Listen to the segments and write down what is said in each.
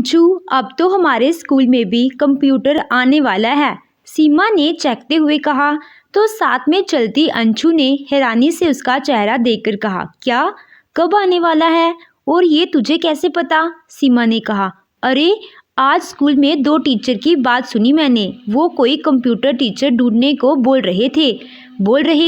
अंशु, अब तो हमारे स्कूल में भी कंप्यूटर आने वाला है, सीमा ने चहकते हुए कहा। तो साथ में चलती अंशु ने हैरानी से उसका चेहरा देखकर कहा, क्या, कब आने वाला है और ये तुझे कैसे पता? सीमा ने कहा, अरे आज स्कूल में 2 टीचर की बात सुनी मैंने। वो कोई कंप्यूटर टीचर ढूंढने को बोल रहे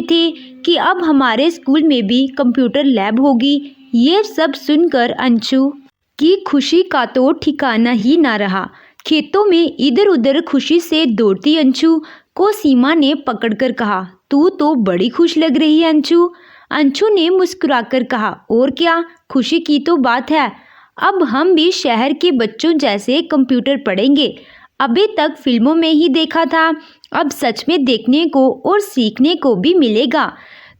थे कि अब हमारे स्कूल में भी कंप्यूटर लैब होगी। ये सब सुनकर अंशु की खुशी का तो ठिकाना ही ना रहा। खेतों में इधर उधर खुशी से दौड़ती अंशु को सीमा ने पकड़कर कहा, तू तो बड़ी खुश लग रही है अंशु। अंशु ने मुस्कुराकर कहा, और क्या, खुशी की तो बात है। अब हम भी शहर के बच्चों जैसे कंप्यूटर पढ़ेंगे। अभी तक फिल्मों में ही देखा था, अब सच में देखने को और सीखने को भी मिलेगा।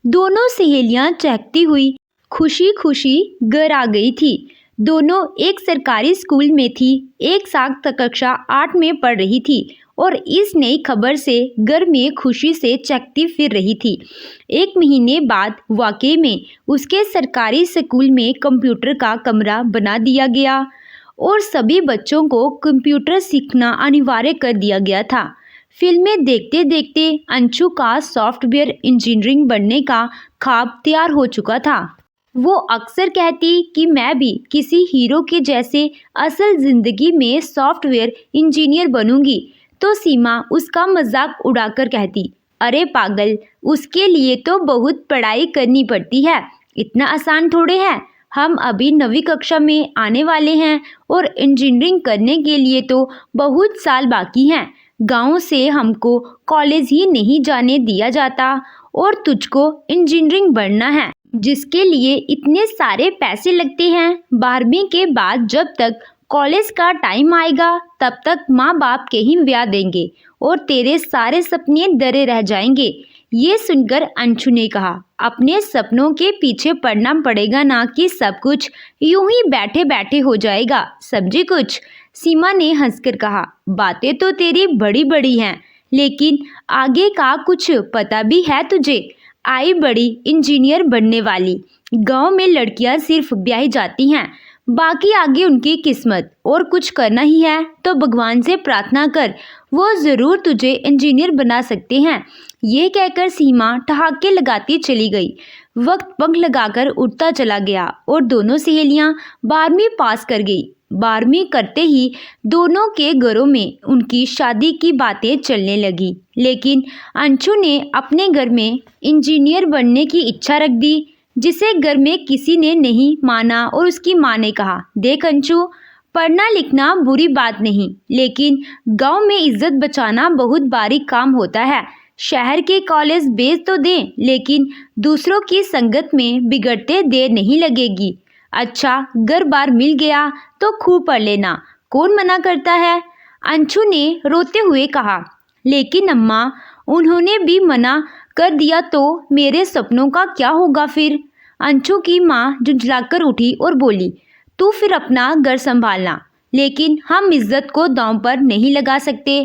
दोनों सहेलियां चहकती हुई खुशी खुशी घर आ गई थी। दोनों एक सरकारी स्कूल में थी, एक साथ कक्षा 8 में पढ़ रही थी और इस नई खबर से घर में खुशी से चहकती फिर रही थी। 1 महीने बाद वाकई में उसके सरकारी स्कूल में कंप्यूटर का कमरा बना दिया गया और सभी बच्चों को कंप्यूटर सीखना अनिवार्य कर दिया गया था। फिल्में देखते देखते अंशु का सॉफ्टवेयर इंजीनियरिंग बनने का ख्वाब तैयार हो चुका था। वो अक्सर कहती कि मैं भी किसी हीरो के जैसे असल जिंदगी में सॉफ्टवेयर इंजीनियर बनूंगी। तो सीमा उसका मजाक उड़ाकर कहती, अरे पागल, उसके लिए तो बहुत पढ़ाई करनी पड़ती है, इतना आसान थोड़े है। हम अभी 9वीं कक्षा में आने वाले हैं और इंजीनियरिंग करने के लिए तो बहुत साल बाकी हैं। गांव से हमको कॉलेज ही नहीं जाने दिया जाता और तुझको इंजीनियरिंग बनना है, जिसके लिए इतने सारे पैसे लगते हैं। 12वीं के बाद जब तक कॉलेज का टाइम आएगा तब तक माँ बाप के ही ब्याह देंगे और तेरे सारे सपने डरे रह जाएंगे। ये सुनकर अंशु ने कहा, अपने सपनों के पीछे पड़ना पड़ेगा ना कि सब कुछ यूं ही बैठे बैठे हो जाएगा, समझी कुछ? सीमा ने हंसकर कहा, बातें तो तेरी बड़ी बड़ी हैं, लेकिन आगे का कुछ पता भी है तुझे? आई बड़ी इंजीनियर बनने वाली। गांव में लड़कियां सिर्फ ब्याही जाती हैं, बाकी आगे उनकी किस्मत। और कुछ करना ही है तो भगवान से प्रार्थना कर, वो ज़रूर तुझे इंजीनियर बना सकते हैं। ये कहकर सीमा ठहाके लगाती चली गई। वक्त पंख लगाकर उड़ता चला गया और दोनों सहेलियां 12वीं पास कर गई। 12वीं करते ही दोनों के घरों में उनकी शादी की बातें चलने लगी, लेकिन अंशु ने अपने घर में इंजीनियर बनने की इच्छा रख दी, जिसे घर में किसी ने नहीं माना। और उसकी माँ ने कहा, देख अंशु, पढ़ना लिखना बुरी बात नहीं, लेकिन गांव में इज्जत बचाना बहुत बारीक काम होता है। शहर के कॉलेज बेच तो दें, लेकिन दूसरों की संगत में बिगड़ते देर नहीं लगेगी। अच्छा, घर बार मिल गया तो खूब पढ़ लेना, कौन मना करता है? अंशु ने रोते हुए कहा, लेकिन अम्मा, उन्होंने भी मना कर दिया तो मेरे सपनों का क्या होगा फिर? अंशु की माँ झुंझलाकर उठी और बोली, तू फिर अपना घर संभालना, लेकिन हम इज्जत को दांव पर नहीं लगा सकते।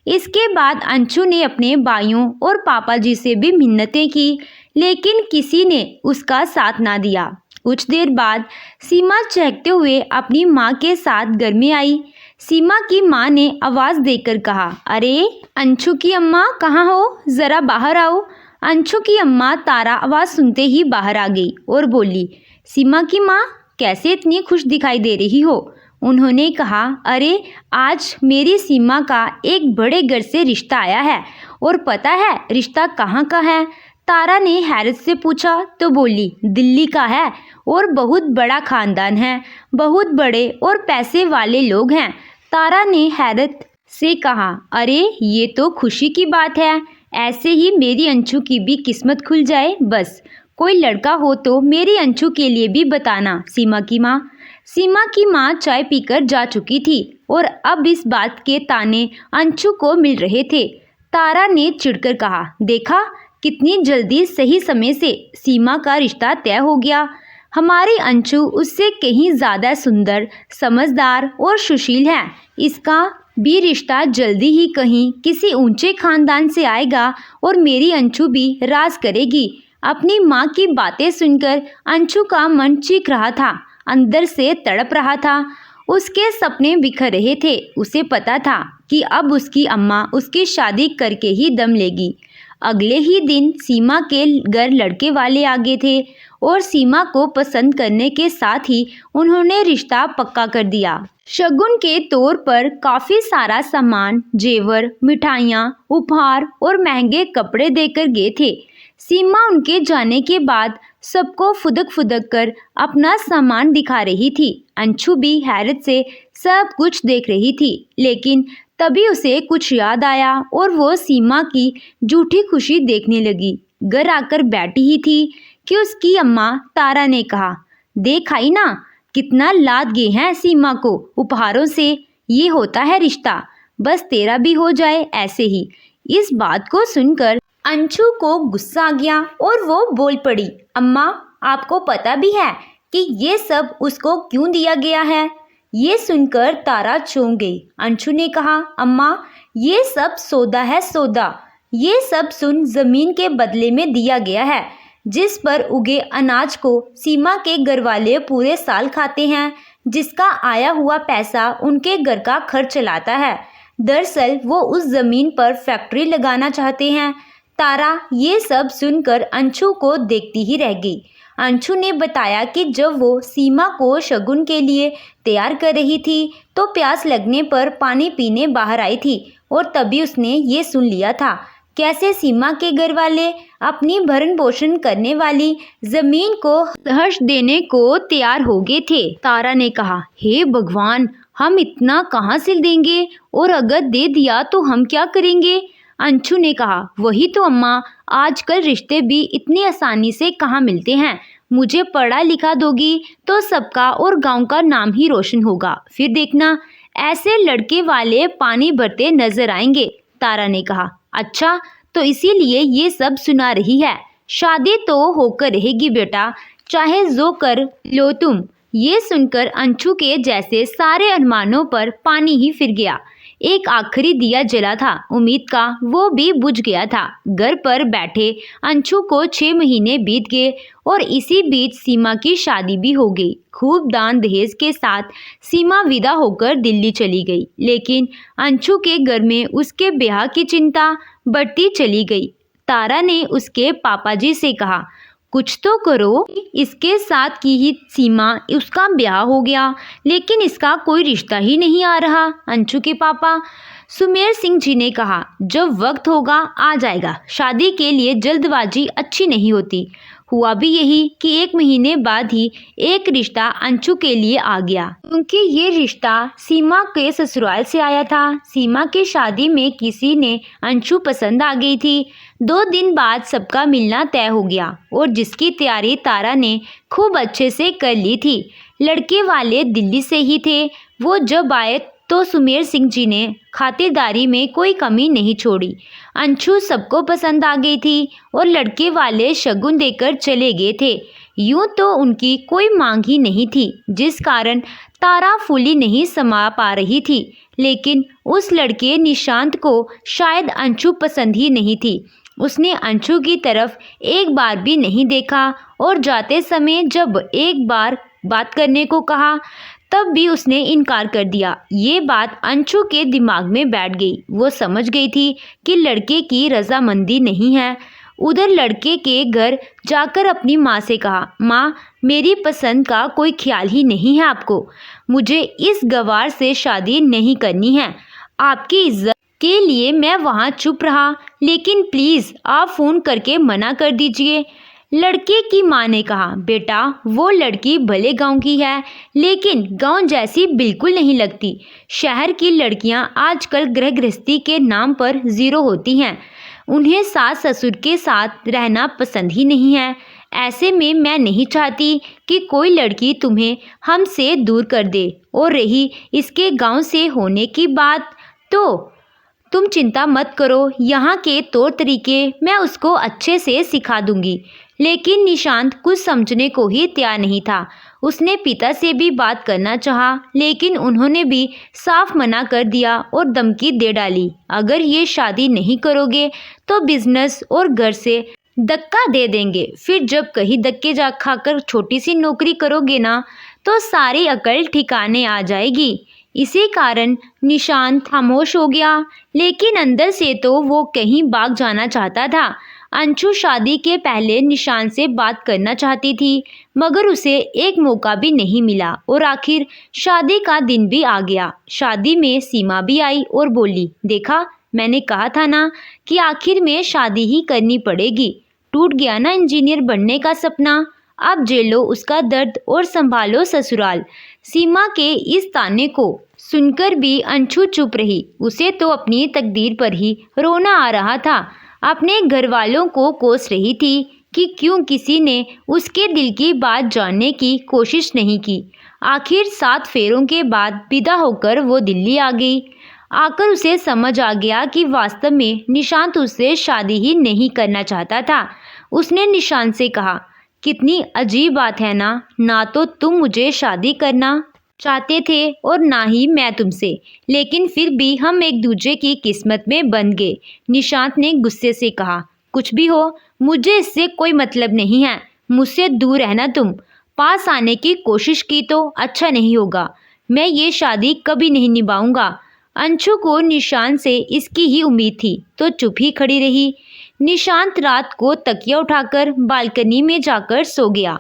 इसके बाद अंशु ने अपने भाइयों और पापा जी से भी मिन्नतें की, लेकिन किसी ने उसका साथ ना दिया। कुछ देर बाद सीमा चहकते हुए अपनी माँ के साथ घर में आई। सीमा की माँ ने आवाज़ देकर कहा, अरे अंशु की अम्मा कहाँ हो, ज़रा बाहर आओ। अंशु की अम्मा तारा आवाज़ सुनते ही बाहर आ गई और बोली, सीमा की माँ, कैसे इतनी खुश दिखाई दे रही हो? उन्होंने कहा, अरे आज मेरी सीमा का एक बड़े घर से रिश्ता आया है। और पता है रिश्ता कहाँ का है? तारा ने हैरत से पूछा तो बोली, दिल्ली का है और बहुत बड़ा खानदान है, बहुत बड़े और पैसे वाले लोग हैं। तारा ने हैरत से कहा, अरे ये तो खुशी की बात है, ऐसे ही मेरी अंशु की भी किस्मत खुल जाए बस। कोई लड़का हो तो मेरी अंशु के लिए भी बताना, सीमा की माँ। सीमा की माँ चाय पीकर जा चुकी थी और अब इस बात के ताने अंशु को मिल रहे थे। तारा ने चिढ़कर कहा, देखा कितनी जल्दी सही समय से सीमा का रिश्ता तय हो गया। हमारी अंशु उससे कहीं ज़्यादा सुंदर, समझदार और सुशील है। इसका भी रिश्ता जल्दी ही कहीं किसी ऊंचे खानदान से आएगा और मेरी अंशु भी राज करेगी। अपनी माँ की बातें सुनकर अंशु का मन चीख रहा था, अंदर से तड़प रहा था। उसके सपने बिखर रहे थे। उसे पता था कि अब उसकी अम्मा उसकी शादी करके ही दम लेगी। अगले ही दिन सीमा के घर लड़के वाले आ गए थे और सीमा को पसंद करने के साथ ही उन्होंने रिश्ता पक्का कर दिया। शगुन के तौर पर काफ़ी सारा सामान, जेवर, मिठाइयाँ, उपहार और महंगे कपड़े देकर गए थे। सीमा उनके जाने के बाद सबको फुदक फुदक कर अपना सामान दिखा रही थी। अंशु भी हैरत से सब कुछ देख रही थी, लेकिन तभी उसे कुछ याद आया और वो सीमा की झूठी खुशी देखने लगी। घर आकर बैठी ही थी कि उसकी अम्मा तारा ने कहा, देख आई ना, कितना लाद गए हैं सीमा को उपहारों से। ये होता है रिश्ता, बस तेरा भी हो जाए ऐसे ही। इस बात को सुनकर अंशु को गुस्सा आ गया और वो बोल पड़ी, अम्मा आपको पता भी है कि ये सब उसको क्यों दिया गया है? ये सुनकर तारा चौंक गई। अंशु ने कहा, अम्मा ये सब सौदा है, सौदा। ये सब सुन जमीन के बदले में दिया गया है, जिस पर उगे अनाज को सीमा के घर वाले पूरे साल खाते हैं, जिसका आया हुआ पैसा उनके घर का खर्च चलाता है। दरअसल वो उस जमीन पर फैक्ट्री लगाना चाहते हैं। तारा ये सब सुनकर अंशु को देखती ही रह गई। अंशु ने बताया कि जब वो सीमा को शगुन के लिए तैयार कर रही थी तो प्यास लगने पर पानी पीने बाहर आई थी और तभी उसने ये सुन लिया था कैसे सीमा के घर वाले अपनी भरण पोषण करने वाली जमीन को हर्ष देने को तैयार हो गए थे। तारा ने कहा, हे भगवान, हम इतना कहाँ से देंगे, और अगर दे दिया तो हम क्या करेंगे? अंशु ने कहा, वही तो अम्मा, आजकल रिश्ते भी इतनी आसानी से कहाँ मिलते हैं। मुझे पढ़ा लिखा दोगी तो सबका और गांव का नाम ही रोशन होगा, फिर देखना ऐसे लड़के वाले पानी भरते नजर आएंगे। तारा ने कहा, अच्छा तो इसीलिए ये सब सुना रही है। शादी तो होकर रहेगी बेटा, चाहे जो कर लो तुम। ये सुनकर अंशु के जैसे सारे अरमानों पर पानी ही फिर गया। एक आखिरी दिया जला था उम्मीद का, वो भी बुझ गया था। घर पर बैठे अंशु को 6 महीने बीत गए और इसी बीच सीमा की शादी भी हो गई। खूब दान दहेज के साथ सीमा विदा होकर दिल्ली चली गई, लेकिन अंशु के घर में उसके ब्याह की चिंता बढ़ती चली गई। तारा ने उसके पापा जी से कहा, कुछ तो करो, इसके साथ की ही सीमा उसका ब्याह हो गया, लेकिन इसका कोई रिश्ता ही नहीं आ रहा। अंशु के पापा सुमेर सिंह जी ने कहा, जब वक्त होगा आ जाएगा, शादी के लिए जल्दबाजी अच्छी नहीं होती। हुआ भी यही कि 1 महीने बाद ही एक रिश्ता अंशु के लिए आ गया, क्योंकि ये रिश्ता सीमा के ससुराल से आया था। सीमा की शादी में किसी ने अंशु पसंद आ गई थी। 2 दिन बाद सबका मिलना तय हो गया और जिसकी तैयारी तारा ने खूब अच्छे से कर ली थी। लड़के वाले दिल्ली से ही थे। वो जब आए तो सुमेर सिंह जी ने खातिरदारी में कोई कमी नहीं छोड़ी। अंशु सबको पसंद आ गई थी और लड़के वाले शगुन देकर चले गए थे। यूं तो उनकी कोई मांग ही नहीं थी, जिस कारण तारा फूली नहीं समा पा रही थी। लेकिन उस लड़के निशांत को शायद अंशु पसंद ही नहीं थी। उसने अंशु की तरफ एक बार भी नहीं देखा और जाते समय जब एक बार बात करने को कहा तब भी उसने इनकार कर दिया। ये बात अंशु के दिमाग में बैठ गई। वो समझ गई थी कि लड़के की रजामंदी नहीं है। उधर लड़के के घर जाकर अपनी माँ से कहा, माँ मेरी पसंद का कोई ख्याल ही नहीं है आपको। मुझे इस गवार से शादी नहीं करनी है। आपकी इज्जत के लिए मैं वहाँ चुप रहा, लेकिन प्लीज़ आप फ़ोन करके मना कर दीजिए। लड़के की माँ ने कहा, बेटा वो लड़की भले गांव की है, लेकिन गांव जैसी बिल्कुल नहीं लगती। शहर की लड़कियां आजकल गृह गृहस्थी के नाम पर ज़ीरो होती हैं। उन्हें सास ससुर के साथ रहना पसंद ही नहीं है। ऐसे में मैं नहीं चाहती कि कोई लड़की तुम्हें हमसे दूर कर दे। और रही इसके गांव से होने की बात, तो तुम चिंता मत करो, यहाँ के तौर तरीके मैं उसको अच्छे से सिखा दूंगी। लेकिन निशांत कुछ समझने को ही तैयार नहीं था। उसने पिता से भी बात करना चाहा, लेकिन उन्होंने भी साफ मना कर दिया और धमकी दे डाली, अगर ये शादी नहीं करोगे तो बिजनेस और घर से धक्का दे देंगे। फिर जब कहीं धक्के जा खाकर छोटी सी नौकरी करोगे ना, तो सारी अकल ठिकाने आ जाएगी। इसी कारण निशांत खामोश हो गया, लेकिन अंदर से तो वो कहीं भाग जाना चाहता था। अंशु शादी के पहले निशांत से बात करना चाहती थी, मगर उसे एक मौका भी नहीं मिला और आखिर शादी का दिन भी आ गया। शादी में सीमा भी आई और बोली, देखा मैंने कहा था ना कि आखिर में शादी ही करनी पड़ेगी। टूट गया ना इंजीनियर बनने का सपना, अब झेलो उसका दर्द और संभालो ससुराल। सीमा के इस ताने को सुनकर भी अंशु चुप रही। उसे तो अपनी तकदीर पर ही रोना आ रहा था। अपने घर वालों को कोस रही थी कि क्यों किसी ने उसके दिल की बात जानने की कोशिश नहीं की। आखिर 7 फेरों के बाद विदा होकर वो दिल्ली आ गई। आकर उसे समझ आ गया कि वास्तव में निशांत उससे शादी ही नहीं करना चाहता था। उसने निशांत से कहा, कितनी अजीब बात है ना तो तुम मुझे शादी करना चाहते थे और ना ही मैं तुमसे, लेकिन फिर भी हम एक दूसरे की किस्मत में बंध गए। निशांत ने गुस्से से कहा, कुछ भी हो मुझे इससे कोई मतलब नहीं है, मुझसे दूर रहना। तुम पास आने की कोशिश की तो अच्छा नहीं होगा। मैं ये शादी कभी नहीं निभाऊंगा। अंशु को निशांत से इसकी ही उम्मीद थी, तो चुप ही खड़ी रही। निशांत रात को तकिया उठाकर बालकनी में जाकर सो गया।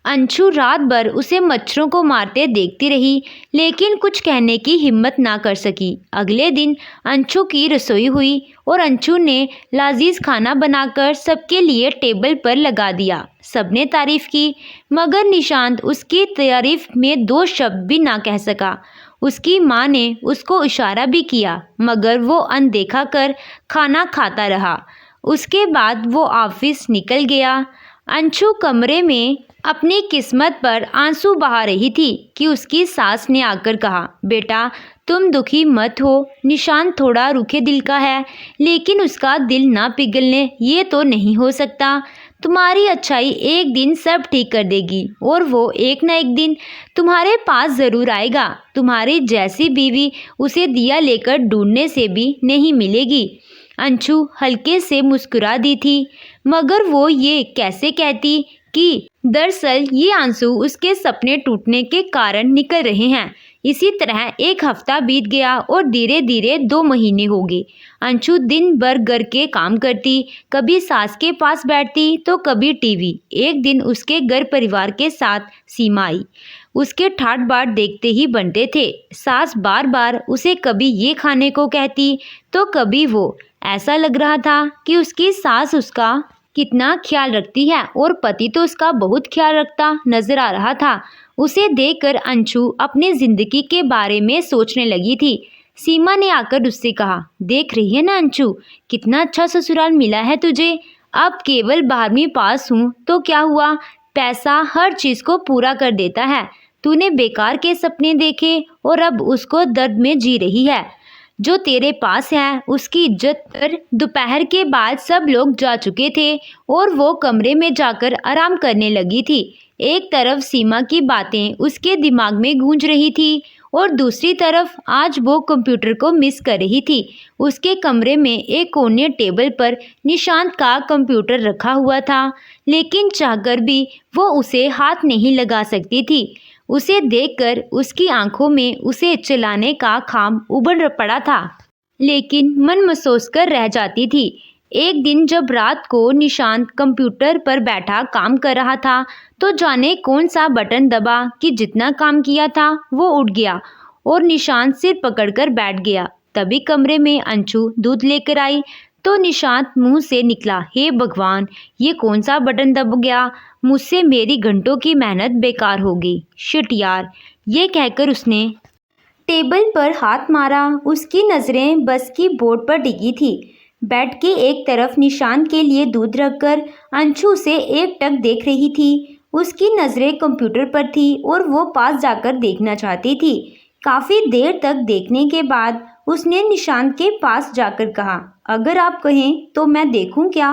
अंशु रात भर उसे मच्छरों को मारते देखती रही, लेकिन कुछ कहने की हिम्मत ना कर सकी। अगले दिन अंशु की रसोई हुई और अंशु ने लजीज खाना बनाकर सबके लिए टेबल पर लगा दिया। सबने तारीफ की, मगर निशांत उसकी तारीफ में 2 शब्द भी ना कह सका। उसकी माँ ने उसको इशारा भी किया, मगर वो अनदेखा कर खाना खाता रहा। उसके बाद वो ऑफिस निकल गया। अंशु कमरे में अपनी किस्मत पर आंसू बहा रही थी कि उसकी सास ने आकर कहा, बेटा तुम दुखी मत हो। निशांत थोड़ा रूखे दिल का है, लेकिन उसका दिल ना पिघलने ये तो नहीं हो सकता। तुम्हारी अच्छाई एक दिन सब ठीक कर देगी और वो एक ना एक दिन तुम्हारे पास ज़रूर आएगा। तुम्हारी जैसी बीवी उसे दिया लेकर ढूंढने से भी नहीं मिलेगी। अंशु हल्के से मुस्कुरा दी थी, मगर वो ये कैसे कहती कि दरअसल ये आंसू उसके सपने टूटने के कारण निकल रहे हैं। इसी तरह 1 हफ्ता बीत गया और धीरे धीरे 2 महीने हो गए। अंशु दिन भर घर के काम करती, कभी सास के पास बैठती तो कभी टीवी। एक दिन उसके घर परिवार के साथ सीमा आई। उसके ठाट बाट देखते ही बनते थे। सास बार बार उसे कभी ये खाने को कहती तो कभी वो। ऐसा लग रहा था कि उसकी सास उसका कितना ख्याल रखती है और पति तो उसका बहुत ख्याल रखता नजर आ रहा था। उसे देखकर अंशु अपनी जिंदगी के बारे में सोचने लगी थी। सीमा ने आकर उससे कहा, देख रही है ना अंशु, कितना अच्छा ससुराल मिला है तुझे। अब केवल 12वीं पास हूँ तो क्या हुआ, पैसा हर चीज़ को पूरा कर देता है। तूने बेकार के सपने देखे और अब उसको दर्द में जी रही है। जो तेरे पास है उसकी इज्जत कर। दोपहर के बाद सब लोग जा चुके थे और वो कमरे में जाकर आराम करने लगी थी। एक तरफ सीमा की बातें उसके दिमाग में गूंज रही थी और दूसरी तरफ आज वो कंप्यूटर को मिस कर रही थी। उसके कमरे में एक कोने टेबल पर निशांत का कंप्यूटर रखा हुआ था, लेकिन चाहकर भी वो उसे हाथ नहीं लगा सकती थी। उसे देखकर उसकी आंखों में उसे चलाने का खाम उभर पड़ा था, लेकिन मन महसूस कर रह जाती थी। एक दिन जब रात को निशांत कंप्यूटर पर बैठा काम कर रहा था तो जाने कौन सा बटन दबा कि जितना काम किया था वो उठ गया और निशांत सिर पकड़कर बैठ गया। तभी कमरे में अंशु दूध लेकर आई तो निशांत मुंह से निकला, हे भगवान, ये कौन सा बटन दब गया, मुझसे मेरी घंटों की मेहनत बेकार हो गई। शिट यार, ये कहकर उसने टेबल पर हाथ मारा। उसकी नज़रें बस की बोर्ड पर टिकी थी। बेड के एक तरफ निशांत के लिए दूध रखकर अंशु उसे एकटक देख रही थी। उसकी नज़रें कंप्यूटर पर थी और वो पास जाकर देखना चाहती थी। काफ़ी देर तक देखने के बाद उसने निशांत के पास जाकर कहा, अगर आप कहें तो मैं देखूं क्या।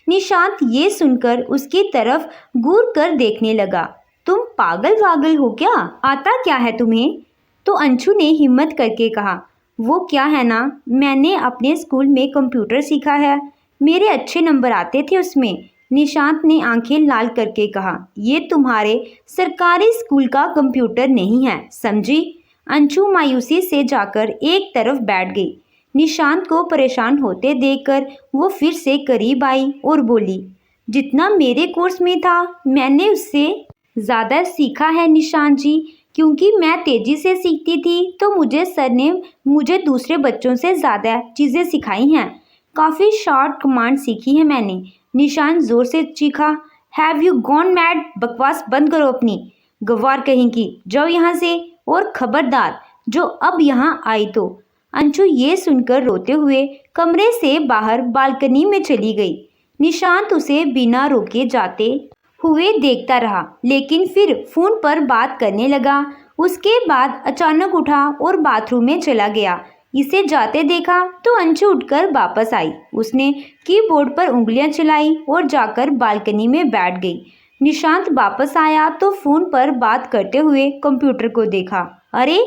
निशांत ये सुनकर उसकी तरफ घूर कर देखने लगा। तुम पागल वागल हो क्या, आता क्या है तुम्हें। तो अंशु ने हिम्मत करके कहा, वो क्या है ना, मैंने अपने स्कूल में कंप्यूटर सीखा है, मेरे अच्छे नंबर आते थे उसमें, निशांत ने आंखें लाल करके कहा, ये तुम्हारे सरकारी स्कूल का कंप्यूटर नहीं है, समझी। अंशु मायूसी से जाकर एक तरफ बैठ गई। निशांत को परेशान होते देखकर वो फिर से करीब आई और बोली, जितना मेरे कोर्स में था मैंने उससे ज़्यादा सीखा है निशांत जी, क्योंकि मैं तेज़ी से सीखती थी तो मुझे सर ने मुझे दूसरे बच्चों से ज़्यादा चीज़ें सिखाई हैं। काफ़ी शॉर्ट कमांड सीखी है मैंने। निशांत ज़ोर से चीखा, हैव यू गॉन मैड, बकवास बंद करो अपनी, गवार कहेंगी, जाओ यहाँ से, और खबरदार जो अब यहाँ आई तो। अंशु ये सुनकर रोते हुए कमरे से बाहर बालकनी में चली गई। निशांत उसे बिना रोके जाते हुए देखता रहा, लेकिन फिर फोन पर बात करने लगा। उसके बाद अचानक उठा और बाथरूम में चला गया। इसे जाते देखा तो अंशु उठकर वापस आई। उसने कीबोर्ड पर उंगलियां चलाई और जाकर बालकनी में बैठ गई। निशांत वापस आया तो फोन पर बात करते हुए कंप्यूटर को देखा। अरे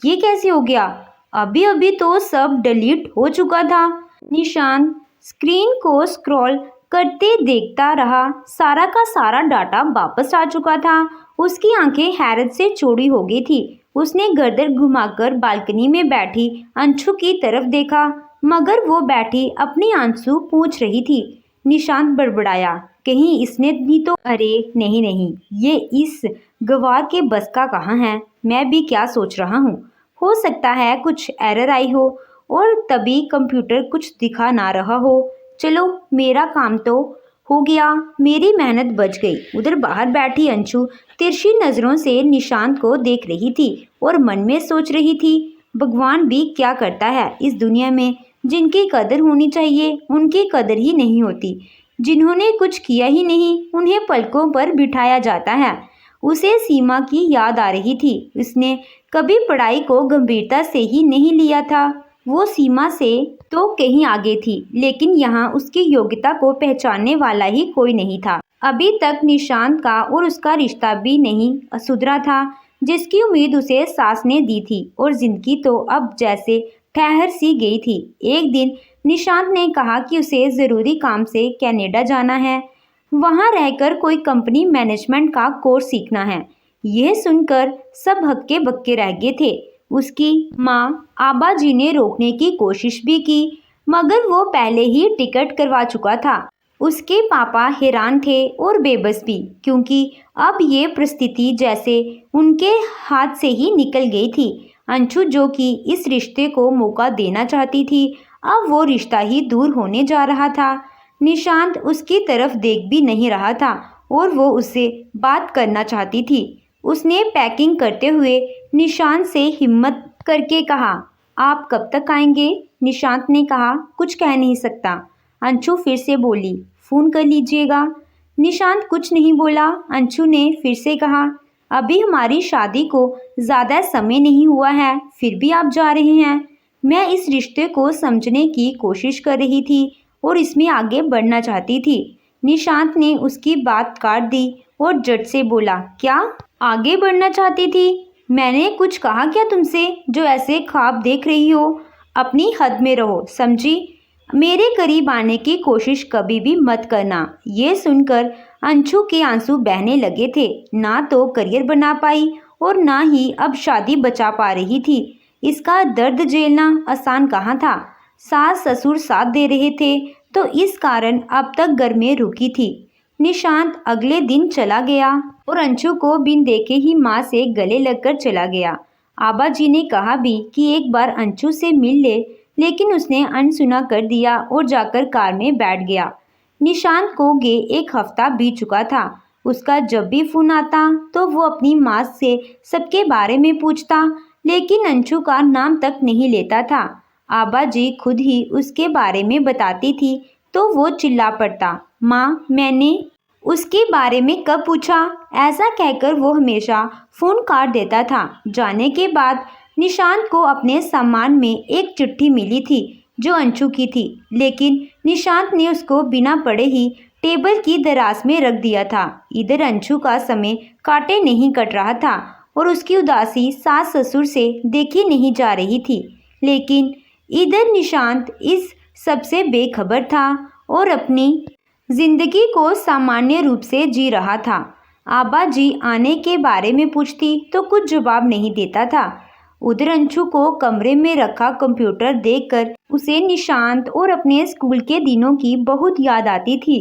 ये कैसे हो गया, अभी अभी तो सब डिलीट हो चुका था। निशांत स्क्रीन को स्क्रॉल करते देखता रहा। सारा का सारा डाटा वापस आ चुका था। उसकी आंखें हैरत से चौड़ी हो गई थी। उसने गर्दन घुमाकर बालकनी में बैठी अंशु की तरफ देखा, मगर वो बैठी अपनी आंसू पूछ रही थी। निशांत बड़बड़ाया, कहीं इसने भी तो, अरे नहीं नहीं, ये इस गवार के बस का कहाँ है। मैं भी क्या सोच रहा हूँ, हो सकता है कुछ एरर आई हो और तभी कंप्यूटर कुछ दिखा ना रहा हो। चलो मेरा काम तो हो गया, मेरी मेहनत बच गई। उधर बाहर बैठी अंशु तिरछी नज़रों से निशांत को देख रही थी और मन में सोच रही थी, भगवान भी क्या करता है इस दुनिया में। जिनकी कदर होनी चाहिए उनकी कदर ही नहीं होती। जिन्होंने कुछ किया ही नहीं उन्हें पलकों पर बिठाया जाता है। उसे सीमा की याद आ रही थी। उसने कभी पढ़ाई को गंभीरता से ही नहीं लिया था। वो सीमा से तो कहीं आगे थी, लेकिन यहाँ उसकी योग्यता को पहचानने वाला ही कोई नहीं था। अभी तक निशांत का और उसका रिश्ता भी नहीं सुधरा था, जिसकी उम्मीद उसे सास ने दी थी, और जिंदगी तो अब जैसे ठहर सी गई थी। एक दिन निशांत ने कहा कि उसे ज़रूरी काम से कनाडा जाना है, वहाँ रहकर कोई कंपनी मैनेजमेंट का कोर्स सीखना है। यह सुनकर सब हक्के बक्के रह गए थे। उसकी माँ आबा जी ने रोकने की कोशिश भी की, मगर वो पहले ही टिकट करवा चुका था। उसके पापा हैरान थे और बेबस भी, क्योंकि अब ये परिस्थिति जैसे उनके हाथ से ही निकल गई थी। अंशु जो कि इस रिश्ते को मौका देना चाहती थी, अब वो रिश्ता ही दूर होने जा रहा था। निशांत उसकी तरफ देख भी नहीं रहा था और वो उससे बात करना चाहती थी। उसने पैकिंग करते हुए निशांत से हिम्मत करके कहा, आप कब तक आएंगे? निशांत ने कहा, कुछ कह नहीं सकता। अंशु फिर से बोली, फ़ोन कर लीजिएगा। निशांत कुछ नहीं बोला। अंशु ने फिर से कहा, अभी हमारी शादी को ज़्यादा समय नहीं हुआ है, फिर भी आप जा रहे हैं। मैं इस रिश्ते को समझने की कोशिश कर रही थी और इसमें आगे बढ़ना चाहती थी। निशांत ने उसकी बात काट दी और झट से बोला, क्या आगे बढ़ना चाहती थी? मैंने कुछ कहा क्या तुमसे जो ऐसे ख्वाब देख रही हो? अपनी हद में रहो, समझी? मेरे करीब आने की कोशिश कभी भी मत करना। ये सुनकर अंशु के आंसू बहने लगे थे। ना तो करियर बना पाई और ना ही अब शादी बचा पा रही थी। इसका दर्द झेलना आसान कहाँ था। सास ससुर साथ दे रहे थे तो इस कारण अब तक घर में रुकी थी। निशांत अगले दिन चला गया और अंशु को बिन देखे ही माँ से गले लगकर चला गया। आबा जी ने कहा भी कि एक बार अंशु से मिल ले, लेकिन उसने अनसुना कर दिया और जाकर कार में बैठ गया। निशांत को गए एक हफ्ता बीत चुका था। उसका जब भी फ़ोन आता तो वो अपनी माँ से सबके बारे में पूछता, लेकिन अंशु का नाम तक नहीं लेता था। आबा जी खुद ही उसके बारे में बताती थी तो वो चिल्ला पड़ता, माँ मैंने उसके बारे में कब पूछा? ऐसा कहकर वो हमेशा फ़ोन काट देता था। जाने के बाद निशांत को अपने सामान में एक चिट्ठी मिली थी जो अंशु की थी, लेकिन निशांत ने उसको बिना पढ़े ही टेबल की दराज में रख दिया था। इधर अंशु का समय काटे नहीं कट रहा था और उसकी उदासी सास ससुर से देखी नहीं जा रही थी, लेकिन इधर निशांत इस सबसे बेखबर था और अपनी जिंदगी को सामान्य रूप से जी रहा था। आबा जी आने के बारे में पूछती तो कुछ जवाब नहीं देता था। उधर अंशु को कमरे में रखा कंप्यूटर देखकर उसे निशांत और अपने स्कूल के दिनों की बहुत याद आती थी।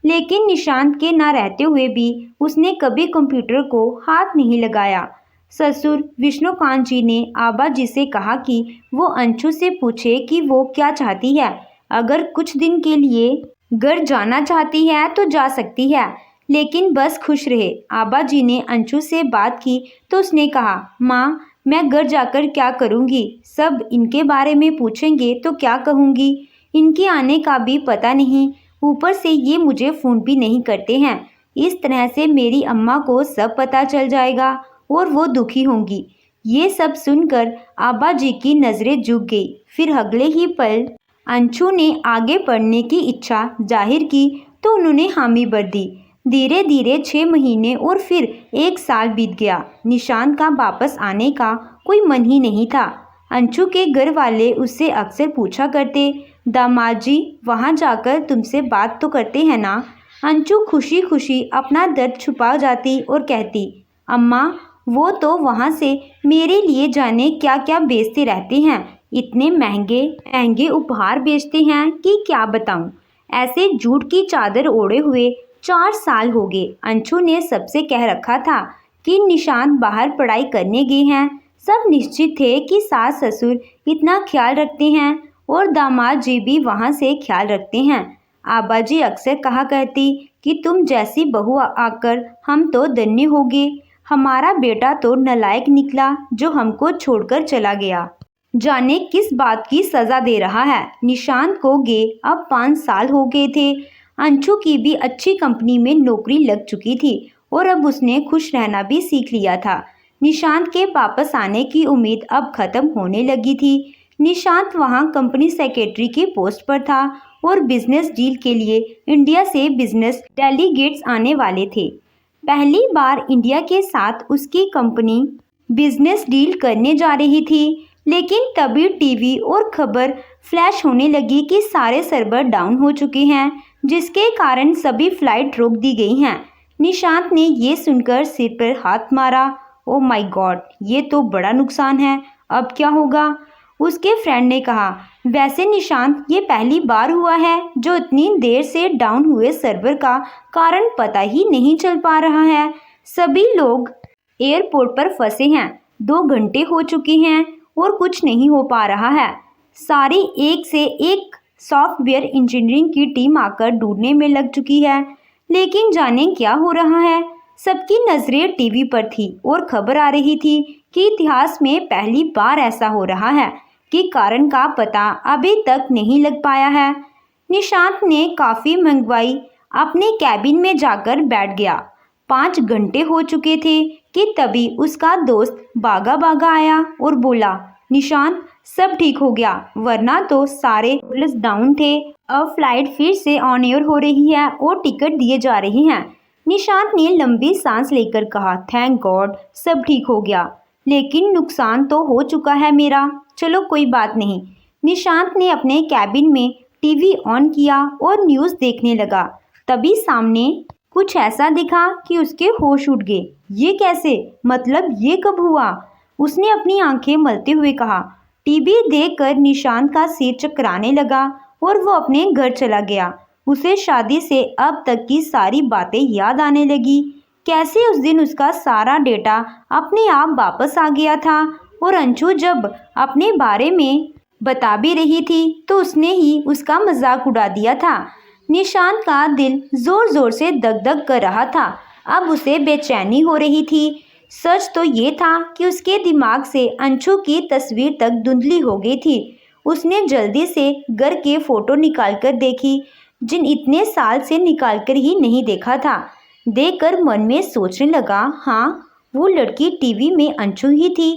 लेकिन निशांत के ना रहते हुए भी उसने कभी कंप्यूटर को हाथ नहीं लगाया। ससुर विष्णुकांत जी ने आबा जी से कहा कि वो अंशु से पूछे कि वो क्या चाहती है। अगर कुछ दिन के लिए घर जाना चाहती है तो जा सकती है, लेकिन बस खुश रहे। आबा जी ने अंशु से बात की तो उसने कहा, माँ मैं घर जाकर क्या करूँगी, सब इनके बारे में पूछेंगे तो क्या कहूँगी, इनके आने का भी पता नहीं, ऊपर से ये मुझे फ़ोन भी नहीं करते हैं। इस तरह से मेरी अम्मा को सब पता चल जाएगा और वो दुखी होंगी। ये सब सुनकर आबा जी की नज़रें झुक गई। फिर अगले ही पल अंशु ने आगे पढ़ने की इच्छा जाहिर की तो उन्होंने हामी भर दी। धीरे धीरे 6 महीने और फिर 1 साल बीत गया। निशांत का वापस आने का कोई मन ही नहीं था। अंशु के घर वाले उससे अक्सर पूछा करते, दामाद जी वहाँ जाकर तुमसे बात तो करते हैं ना। अंशु खुशी खुशी अपना दर्द छुपा जाती और कहती, अम्मा वो तो वहाँ से मेरे लिए जाने क्या क्या बेचते रहते हैं, इतने महंगे महंगे उपहार बेचते हैं कि क्या बताऊं। ऐसे झूठ की चादर ओढ़े हुए 4 साल हो गए। अंशु ने सबसे कह रखा था कि निशांत बाहर पढ़ाई करने गए हैं। सब निश्चित थे कि सास ससुर इतना ख्याल रखते हैं और दामाद जी भी वहाँ से ख्याल रखते हैं। आबा जी अक्सर कहा करती कि तुम जैसी बहू आकर हम तो धन्य हो गए। हमारा बेटा तो नालायक निकला जो हमको छोड़कर चला गया। जाने किस बात की सज़ा दे रहा है। निशांत को गए अब 5 साल हो गए थे। अंशु की भी अच्छी कंपनी में नौकरी लग चुकी थी और अब उसने खुश रहना भी सीख लिया था। निशांत के वापस आने की उम्मीद अब खत्म होने लगी थी। निशांत वहां कंपनी सेक्रेटरी की पोस्ट पर था और बिजनेस डील के लिए इंडिया से बिजनेस डेलीगेट्स आने वाले थे। पहली बार इंडिया के साथ उसकी कंपनी बिजनेस डील करने जा रही थी। लेकिन तभी टीवी और खबर फ्लैश होने लगी कि सारे सर्वर डाउन हो चुके हैं, जिसके कारण सभी फ्लाइट रोक दी गई हैं। निशांत ने ये सुनकर सिर पर हाथ मारा। ओ माय गॉड, ये तो बड़ा नुकसान है, अब क्या होगा। उसके फ्रेंड ने कहा, वैसे निशांत ये पहली बार हुआ है जो इतनी देर से डाउन हुए सर्वर का कारण पता ही नहीं चल पा रहा है। सभी लोग एयरपोर्ट पर फंसे हैं, 2 घंटे हो चुके हैं और कुछ नहीं हो पा रहा है। सारी एक से एक सॉफ्टवेयर इंजीनियरिंग की टीम आकर ढूंढने में लग चुकी है, लेकिन जाने क्या हो रहा है। सबकी नज़रें टीवी पर थी और खबर आ रही थी कि इतिहास में पहली बार ऐसा हो रहा है कि कारण का पता अभी तक नहीं लग पाया है। निशांत ने कॉफ़ी मंगवाई, अपने कैबिन में जाकर बैठ गया। 5 घंटे हो चुके थे कि तभी उसका दोस्त भागा भागा आया और बोला, निशांत सब ठीक हो गया, वरना तो सारे होटल्स डाउन थे। अब फ्लाइट फिर से ऑन एयर हो रही है और टिकट दिए जा रहे हैं। निशांत ने लंबी सांस लेकर कहा, थैंक गॉड सब ठीक हो गया, लेकिन नुकसान तो हो चुका है मेरा। चलो कोई बात नहीं। निशांत ने अपने कैबिन में टीवी ऑन किया और न्यूज़ देखने लगा। तभी सामने कुछ ऐसा दिखा कि उसके होश उड़ गए। ये कैसे, मतलब ये कब हुआ? उसने अपनी आंखें मलते हुए कहा। टीवी देखकर निशांत का सिर चकराने लगा और वो अपने घर चला गया। उसे शादी से अब तक की सारी बातें याद आने लगी। कैसे उस दिन उसका सारा डेटा अपने आप वापस आ गया था और अंशु जब अपने बारे में बता भी रही थी तो उसने ही उसका मजाक उड़ा दिया था। निशांत का दिल जोर जोर से दग दग कर रहा था। अब उसे बेचैनी हो रही थी। सच तो ये था कि उसके दिमाग से अंशु की तस्वीर तक धुंधली हो गई थी। उसने जल्दी से घर के फोटो निकालकर देखी, जिन इतने साल से निकालकर ही नहीं देखा था। देखकर मन में सोचने लगा, हाँ वो लड़की टीवी में अंशु ही थी।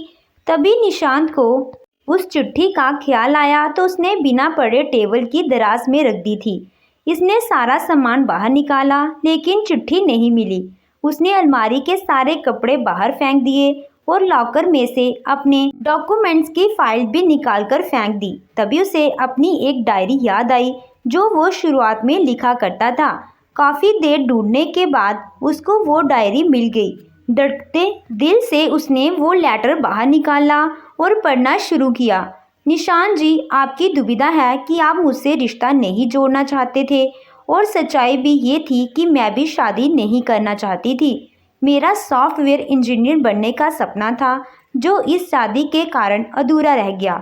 तभी निशांत को उस चिट्ठी का ख्याल आया तो उसने बिना पढ़े टेबल की दराज में रख दी थी। इसने सारा सामान बाहर निकाला लेकिन चिट्ठी नहीं मिली। उसने अलमारी के सारे कपड़े बाहर फेंक दिए और लॉकर में से अपने डॉक्यूमेंट्स की फाइल भी निकालकर फेंक दी। तभी उसे अपनी एक डायरी याद आई जो वो शुरुआत में लिखा करता था। काफ़ी देर ढूंढने के बाद उसको वो डायरी मिल गई। धड़कते दिल से उसने वो लेटर बाहर निकाला और पढ़ना शुरू किया। निशांत जी, आपकी दुविधा है कि आप मुझसे रिश्ता नहीं जोड़ना चाहते थे और सच्चाई भी ये थी कि मैं भी शादी नहीं करना चाहती थी। मेरा सॉफ्टवेयर इंजीनियर बनने का सपना था जो इस शादी के कारण अधूरा रह गया।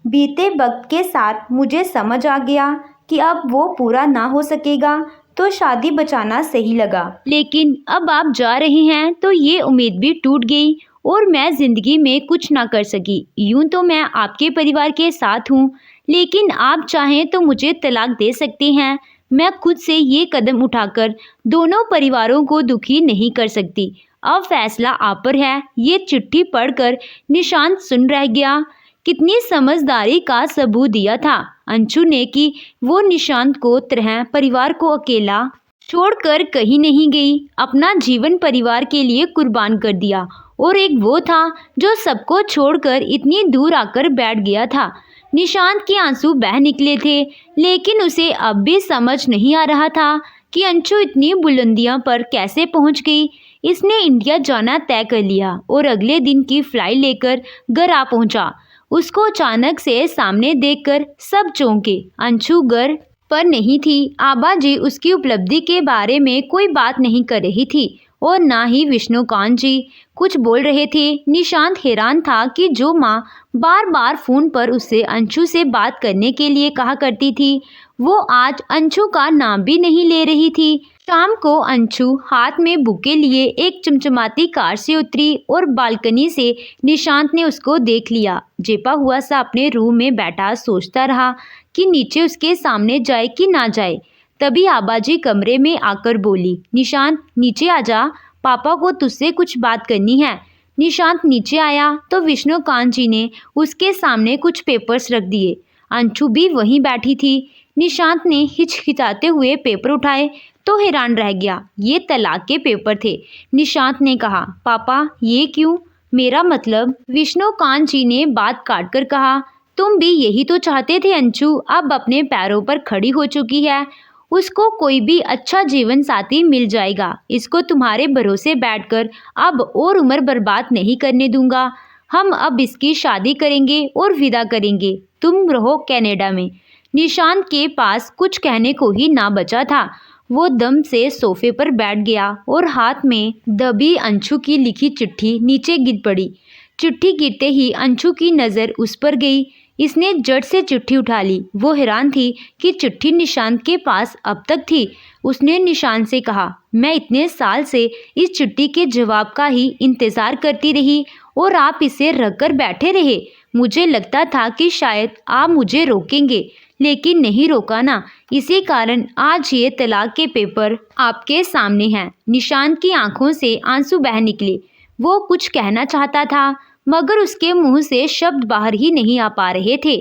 बीते वक्त के साथ मुझे समझ आ गया कि अब वो पूरा ना हो सकेगा, तो शादी बचाना सही लगा। लेकिन अब आप जा रहे हैं तो ये उम्मीद भी टूट गई और मैं जिंदगी में कुछ ना कर सकी। यूं तो मैं आपके परिवार के साथ हूँ, लेकिन आप चाहें तो मुझे तलाक दे सकते हैं। मैं खुद से ये कदम उठाकर दोनों परिवारों को दुखी नहीं कर सकती। अब फैसला आप पर है। ये चिट्ठी पढ़कर निशांत सुन रह गया। कितनी समझदारी का सबूत दिया था अंशु ने कि वो निशांत को तरह परिवार को अकेला छोड़कर कहीं नहीं गई। अपना जीवन परिवार के लिए कुर्बान कर दिया और एक वो था जो सबको छोड़कर इतनी दूर आकर बैठ गया था। निशांत के आंसू बह निकले थे, लेकिन उसे अब भी समझ नहीं आ रहा था कि अंशु इतनी बुलंदियों पर कैसे पहुंच गई। इसने इंडिया जाना तय कर लिया और अगले दिन की फ्लाइट लेकर घर आ पहुंचा। उसको अचानक से सामने देखकर सब चौंके। अंशु घर पर नहीं थी। आबा जी उसकी उपलब्धि के बारे में कोई बात नहीं कर रही थी और ना ही विष्णुकांत जी कुछ बोल रहे थे। निशांत हैरान था कि जो माँ बार बार फोन पर उससे अंशु से बात करने के लिए कहा करती थी, वो आज अंशु का नाम भी नहीं ले रही थी। शाम को अंशु हाथ में बुके लिए एक चमचमाती कार से उतरी और बालकनी से निशांत ने उसको देख लिया। जेपा हुआ सा अपने रूम में बैठा सोचता रहा कि नीचे उसके सामने जाए कि ना जाए। तभी आबाजी कमरे में आकर बोली, निशांत नीचे आ जा, पापा को तुझसे कुछ बात करनी है। निशांत नीचे आया तो विष्णुकांत जी ने उसके सामने कुछ पेपर्स रख दिए। अंशु भी वहीं बैठी थी। निशांत ने हिचकिचाते हुए पेपर उठाए तो हैरान रह गया। ये तलाक के पेपर थे। निशांत ने कहा, पापा ये क्यों? मेरा मतलब, विष्णुकांत जी ने बात काट कर कहा, तुम भी यही तो चाहते थे। अंशु अब अपने पैरों पर खड़ी हो चुकी है। उसको कोई भी अच्छा जीवन साथी मिल जाएगा। इसको तुम्हारे भरोसे बैठकर अब और उम्र बर्बाद नहीं करने दूंगा। हम अब इसकी शादी करेंगे और विदा करेंगे। तुम रहो कनाडा में। निशांत के पास कुछ कहने को ही ना बचा था। वो दम से सोफे पर बैठ गया और हाथ में दबी अंशु की लिखी चिट्ठी नीचे गिर पड़ी। चिट्ठी गिरते ही अंशु की नज़र उस पर गई। इसने झट से चिट्ठी उठा ली। वो हैरान थी कि चिट्ठी निशांत के पास अब तक थी। उसने निशांत से कहा, मैं इतने साल से इस चिट्ठी के जवाब का ही इंतज़ार करती रही और आप इसे रख कर बैठे रहे। मुझे लगता था कि शायद आप मुझे रोकेंगे, लेकिन नहीं रोका ना। इसी कारण आज ये तलाक के पेपर आपके सामने हैं। निशांत की आंखों से आंसू बह निकले। वो कुछ कहना चाहता था, मगर उसके मुंह से शब्द बाहर ही नहीं आ पा रहे थे।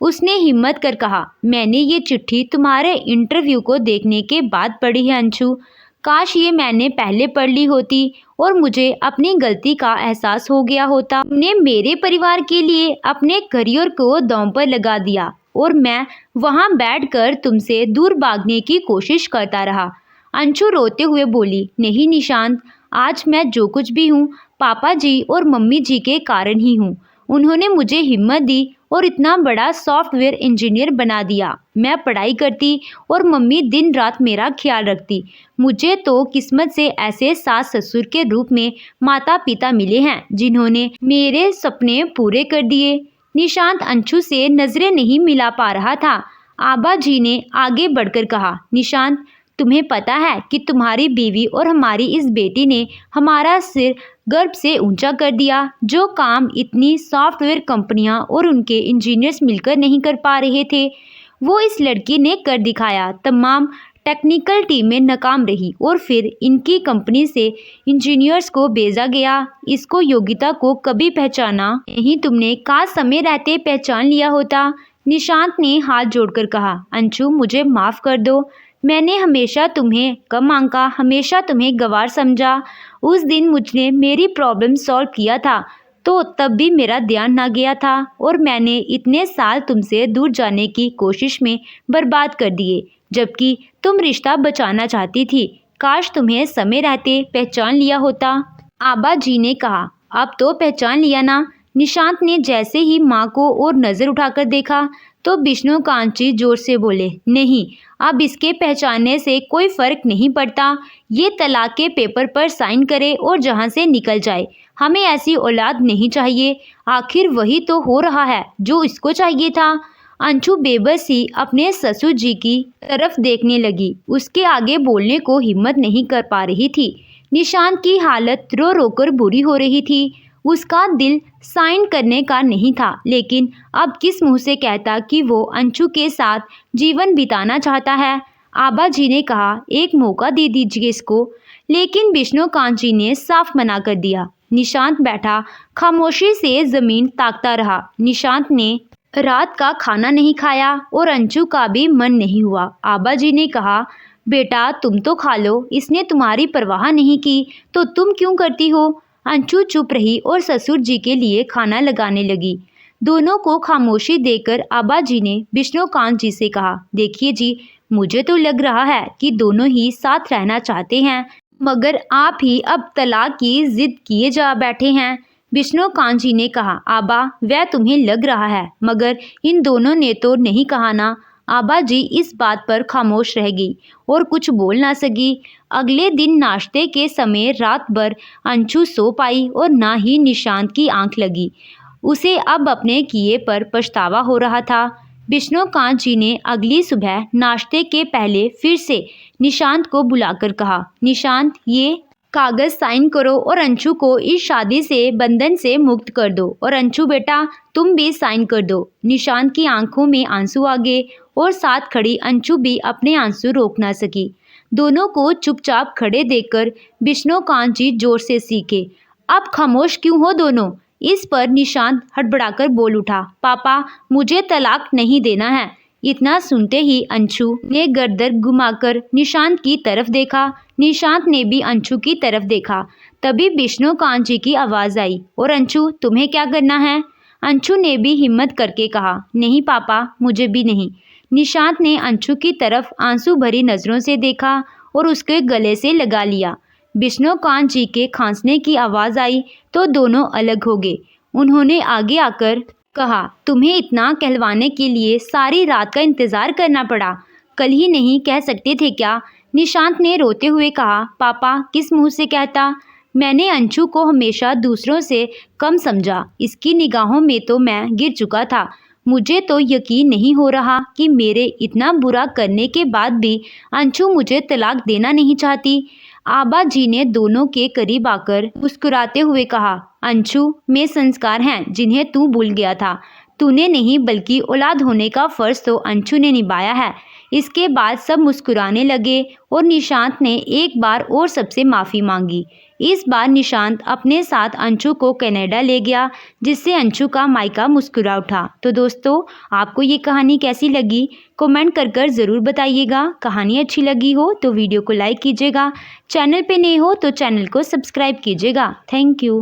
उसने हिम्मत कर कहा, मैंने ये चिट्ठी तुम्हारे इंटरव्यू को देखने के बाद पढ़ी है अंशु। काश ये मैंने पहले पढ़ ली होती और मुझे अपनी गलती का एहसास हो गया होता। तुमने मेरे परिवार के लिए अपने करियर को दांव पर लगा दिया और मैं वहाँ बैठकर तुमसे दूर भागने की कोशिश करता रहा। अंशु रोते हुए बोली, नहीं निशांत, आज मैं जो कुछ भी हूँ पापा जी और मम्मी जी के कारण ही हूँ। उन्होंने मुझे हिम्मत दी और इतना बड़ा सॉफ्टवेयर इंजीनियर बना दिया। मैं पढ़ाई करती और मम्मी दिन रात मेरा ख्याल रखती। मुझे तो किस्मत से ऐसे सास ससुर के रूप में माता पिता मिले हैं जिन्होंने मेरे सपने पूरे कर दिए। निशांत अंशु से नजरें नहीं मिला पा रहा था। आबा जी ने आगे बढ़कर कहा, निशांत, तुम्हें पता है कि तुम्हारी बीवी और हमारी इस बेटी ने हमारा सिर गर्व से ऊंचा कर दिया। जो काम इतनी सॉफ्टवेयर कंपनियां और उनके इंजीनियर्स मिलकर नहीं कर पा रहे थे, वो इस लड़की ने कर दिखाया। तमाम टेक्निकल टीमें नाकाम रही और फिर इनकी कंपनी से इंजीनियर्स को भेजा गया। इसको योग्यता को कभी पहचाना नहीं तुमने, काश समय रहते पहचान लिया होता। निशांत ने हाथ जोड़कर कहा, अंशु मुझे माफ़ कर दो। मैंने हमेशा तुम्हें कम आंका, हमेशा तुम्हें गंवार समझा। उस दिन मुझने मेरी प्रॉब्लम सॉल्व किया था तो तब भी मेरा ध्यान ना गया था और मैंने इतने साल तुमसे दूर जाने की कोशिश में बर्बाद कर दिए। जबकि तुम रिश्ता बचाना चाहती थी। काश तुम्हें समय रहते पहचान लिया होता। आबा जी ने कहा, अब तो पहचान लिया ना। निशांत ने जैसे ही माँ को और नज़र उठाकर देखा तो विष्णुकांत जी जोर से बोले, नहीं, अब इसके पहचानने से कोई फर्क नहीं पड़ता। ये तलाक के पेपर पर साइन करे और जहाँ से निकल जाए। हमें ऐसी औलाद नहीं चाहिए। आखिर वही तो हो रहा है जो इसको चाहिए था। अंशु बेबस ही अपने ससुर जी की तरफ देखने लगी। उसके आगे बोलने को हिम्मत नहीं कर पा रही थी। निशांत की हालत रो रो कर बुरी हो रही थी। उसका दिल साइन करने का नहीं था, लेकिन अब किस मुंह से कहता कि वो अंशु के साथ जीवन बिताना चाहता है। आबा जी ने कहा, एक मौका दे दीजिए इसको, लेकिन विष्णुकांत जी ने साफ मना कर दिया। निशांत बैठा खामोशी से जमीन ताकता रहा। निशांत ने रात का खाना नहीं खाया और अंशु का भी मन नहीं हुआ। आबा जी ने कहा, बेटा तुम तो खा लो, इसने तुम्हारी परवाह नहीं की तो तुम क्यों करती हो। अंशु चुप रही और ससुर जी के लिए खाना लगाने लगी। दोनों को खामोशी देकर आबा जी ने विष्णुकांत जी से कहा, देखिए जी, मुझे तो लग रहा है कि दोनों ही साथ रहना चाहते हैं, मगर आप ही अब तलाक की जिद किए जा बैठे हैं। विष्णुकांत जी ने कहा, आबा वह तुम्हें लग रहा है, मगर इन दोनों ने तो नहीं कहा ना। आबा जी इस बात पर खामोश रह गई और कुछ बोल ना सकी। अगले दिन नाश्ते के समय रात भर अंशु सो पाई और ना ही निशांत की आंख लगी। उसे अब अपने किए पर पछतावा हो रहा था। विष्णुकांत जी ने अगली सुबह नाश्ते के पहले फिर से निशांत को बुलाकर कहा, निशांत ये कागज साइन करो और अंशु को इस शादी से बंधन से मुक्त कर दो। और अंशु बेटा तुम भी साइन कर दो। निशांत की आंखों में आंसू आ गए और साथ खड़ी अंशु भी अपने आंसू रोक ना सकी। दोनों को चुपचाप खड़े देखकर विष्णुकांत जी जोर से सीखे, अब खामोश क्यों हो दोनों। इस पर निशांत हड़बड़ाकर बोल उठा, पापा मुझे तलाक नहीं देना है। इतना सुनते ही अंशु ने गर्दन घुमाकर निशांत की तरफ देखा। निशांत ने भी अंशु की तरफ देखा। तभी विष्णुकांत जी की आवाज़ आई, और अंशु तुम्हें क्या करना है। अंशु ने भी हिम्मत करके कहा, नहीं पापा मुझे भी नहीं। निशांत ने अंशु की तरफ आंसू भरी नज़रों से देखा और उसके गले से लगा लिया। विष्णुकांत जी के खांसने की आवाज़ आई तो दोनों अलग हो गए। उन्होंने आगे आकर कहा, तुम्हें इतना कहलवाने के लिए सारी रात का इंतज़ार करना पड़ा, कल ही नहीं कह सकते थे क्या। निशांत ने रोते हुए कहा, पापा किस मुंह से कहता। मैंने अंशु को हमेशा दूसरों से कम समझा। इसकी निगाहों में तो मैं गिर चुका था। मुझे तो यकीन नहीं हो रहा कि मेरे इतना बुरा करने के बाद भी अंशु मुझे तलाक देना नहीं चाहती। आबा जी ने दोनों के करीब आकर मुस्कुराते हुए कहा, अंशु में संस्कार हैं जिन्हें तू भूल गया था। तूने नहीं बल्कि औलाद होने का फ़र्ज तो अंशु ने निभाया है। इसके बाद सब मुस्कुराने लगे और निशांत ने एक बार और सबसे माफ़ी मांगी। इस बार निशांत अपने साथ अंशु को कनाडा ले गया, जिससे अंशु का मायका मुस्कुरा उठा। तो दोस्तों आपको ये कहानी कैसी लगी कमेंट कर ज़रूर बताइएगा। कहानी अच्छी लगी हो तो वीडियो को लाइक कीजिएगा। चैनल पे नए हो तो चैनल को सब्सक्राइब कीजिएगा। Thank you.